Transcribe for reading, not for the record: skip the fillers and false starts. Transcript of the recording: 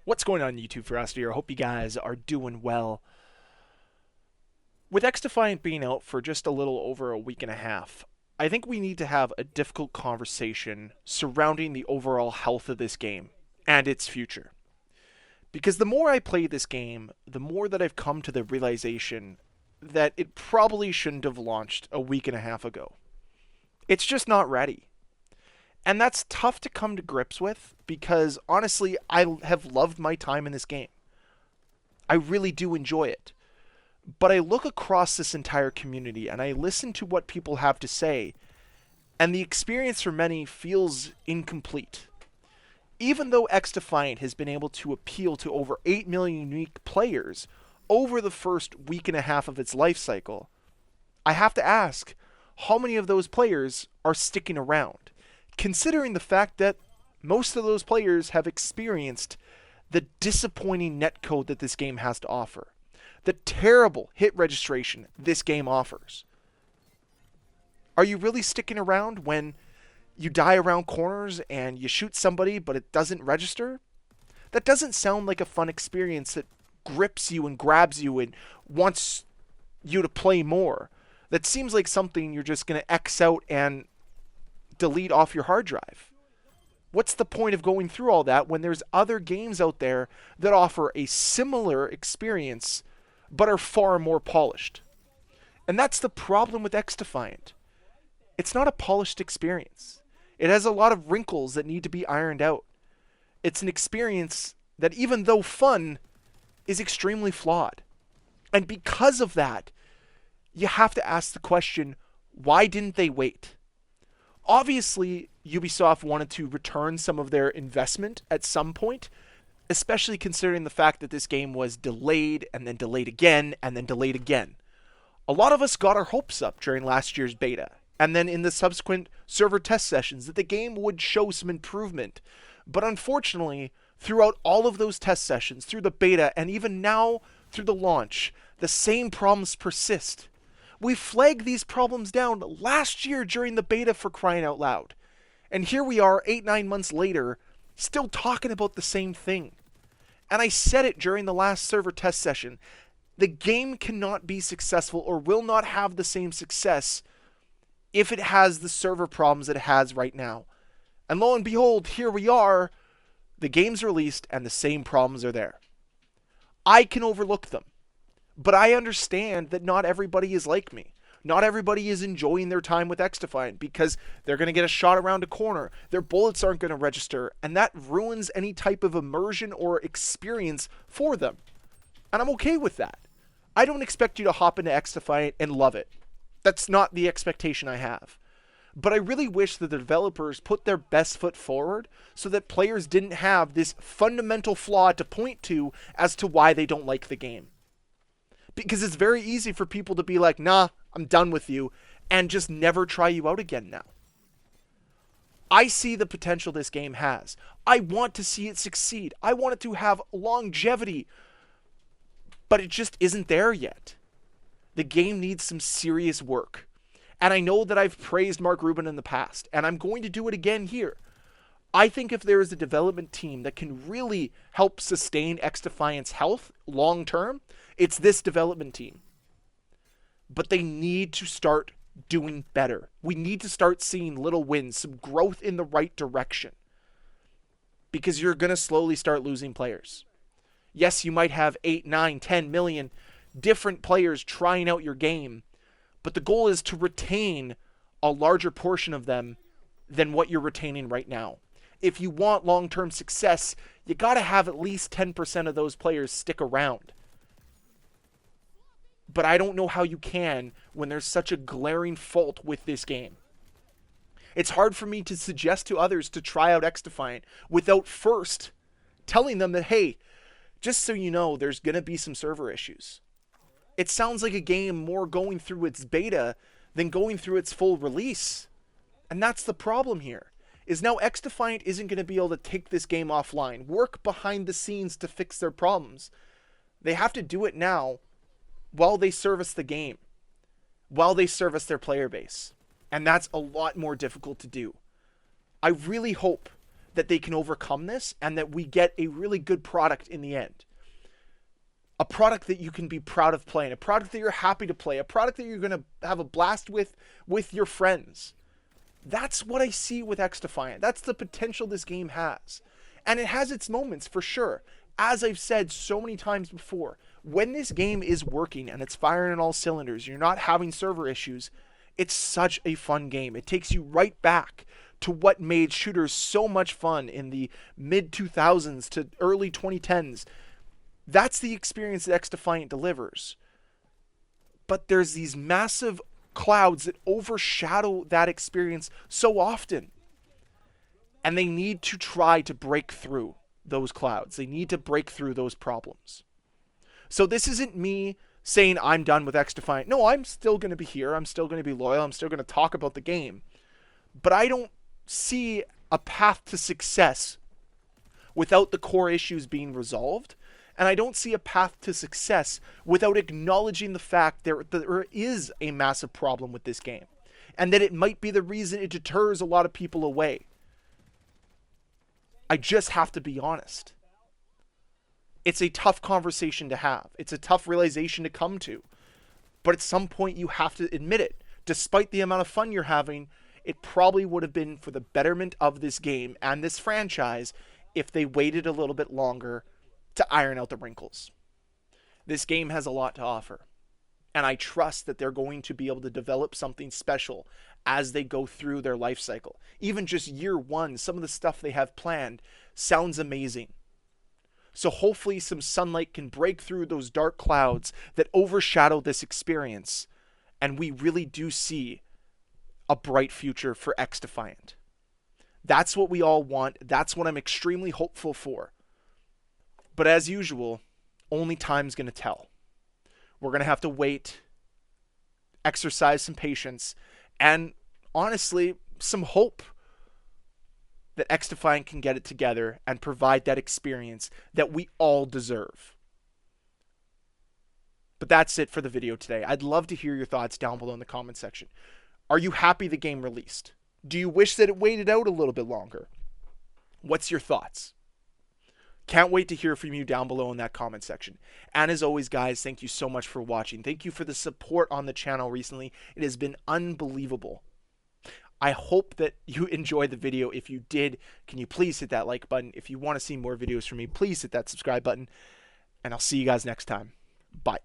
What's going on YouTube, Ferocity? I hope you guys are doing well. With XDefiant being out for just a little over a week and a half, I think we need to have a difficult conversation surrounding the overall health of this game and its future. Because the more I play this game, the more that I've come to the realization that it probably shouldn't have launched a week and a half ago. It's just not ready. And that's tough to come to grips with because honestly, I have loved my time in this game. I really do enjoy it. But I look across this entire community and I listen to what people have to say, and the experience for many feels incomplete. Even though XDefiant has been able to appeal to over 8 million unique players over the first week and a half of its life cycle, I have to ask, how many of those players are sticking around? Considering the fact that most of those players have experienced the disappointing netcode that this game has to offer, the terrible hit registration this game offers. Are you really sticking around when you die around corners and you shoot somebody but it doesn't register? That doesn't sound like a fun experience that grips you and grabs you and wants you to play more. That seems like something you're just going to X out and delete off your hard drive. What's the point of going through all that when there's other games out there that offer a similar experience but are far more polished? And that's the problem with XDefiant. It's not a polished experience. It has a lot of wrinkles that need to be ironed out. It's an experience that, even though fun, is extremely flawed. And because of that, you have to ask the question, why didn't they wait? Obviously, Ubisoft wanted to return some of their investment at some point, especially considering the fact that this game was delayed and then delayed again and then delayed again. A lot of us got our hopes up during last year's beta, and then in the subsequent server test sessions that the game would show some improvement. But unfortunately, throughout all of those test sessions, through the beta, and even now through the launch, the same problems persist. We flagged these problems down last year during the beta, for crying out loud. And here we are 8-9 months later, still talking about the same thing. And I said it during the last server test session. The game cannot be successful or will not have the same success if it has the server problems that it has right now. And lo and behold, here we are. The game's released and the same problems are there. I can overlook them. But I understand that not everybody is like me. Not everybody is enjoying their time with XDefiant because they're going to get a shot around a corner. Their bullets aren't going to register, and that ruins any type of immersion or experience for them. And I'm okay with that. I don't expect you to hop into XDefiant and love it. That's not the expectation I have. But I really wish that the developers put their best foot forward so that players didn't have this fundamental flaw to point to as to why they don't like the game. Because it's very easy for people to be like, nah, I'm done with you, and just never try you out again now. I see the potential this game has. I want to see it succeed. I want it to have longevity. But it just isn't there yet. The game needs some serious work. And I know that I've praised Mark Rubin in the past, and I'm going to do it again here. I think if there is a development team that can really help sustain XDefiant's health long term, it's this development team. But they need to start doing better. We need to start seeing little wins, some growth in the right direction. Because you're going to slowly start losing players. Yes, you might have 8, 9, 10 million different players trying out your game, but the goal is to retain a larger portion of them than what you're retaining right now. If you want long-term success, you got to have at least 10% of those players stick around. But I don't know how you can when there's such a glaring fault with this game. It's hard for me to suggest to others to try out XDefiant without first telling them that, hey, just so you know, there's going to be some server issues. It sounds like a game more going through its beta than going through its full release. And that's the problem here. Is now XDefiant isn't going to be able to take this game offline, work behind the scenes to fix their problems. They have to do it now while they service the game, while they service their player base. And that's a lot more difficult to do. I really hope that they can overcome this and that we get a really good product in the end. A product that you can be proud of playing, a product that you're happy to play, a product that you're going to have a blast with your friends. That's what I see with XDefiant. That's the potential this game has. And it has its moments for sure. As I've said so many times before, when this game is working and it's firing on all cylinders, you're not having server issues, it's such a fun game. It takes you right back to what made shooters so much fun in the mid 2000s to early 2010s. That's the experience that XDefiant delivers. But there's these massive clouds that overshadow that experience so often. And they need to try to break through those clouds. They need to break through those problems. So this isn't me saying I'm done with XDefiant. No, I'm still going to be here. I'm still going to be loyal. I'm still going to talk about the game. But I don't see a path to success without the core issues being resolved. And I don't see a path to success without acknowledging the fact that there is a massive problem with this game. And that it might be the reason it deters a lot of people away. I just have to be honest. It's a tough conversation to have. It's a tough realization to come to. But at some point you have to admit it. Despite the amount of fun you're having, it probably would have been for the betterment of this game and this franchise if they waited a little bit longer to iron out the wrinkles. This game has a lot to offer. And I trust that they're going to be able to develop something special as they go through their life cycle. Even just year one, some of the stuff they have planned sounds amazing. So hopefully some sunlight can break through those dark clouds that overshadow this experience. And we really do see a bright future for XDefiant. That's what we all want. That's what I'm extremely hopeful for. But as usual, only time's going to tell. We're going to have to wait, exercise some patience, and honestly, some hope that XDefiant can get it together and provide that experience that we all deserve. But that's it for the video today. I'd love to hear your thoughts down below in the comment section. Are you happy the game released? Do you wish that it waited out a little bit longer? What's your thoughts? Can't wait to hear from you down below in that comment section. And as always, guys, thank you so much for watching. Thank you for the support on the channel recently. It has been unbelievable. I hope that you enjoyed the video. If you did, can you please hit that like button? If you want to see more videos from me, please hit that subscribe button. And I'll see you guys next time. Bye.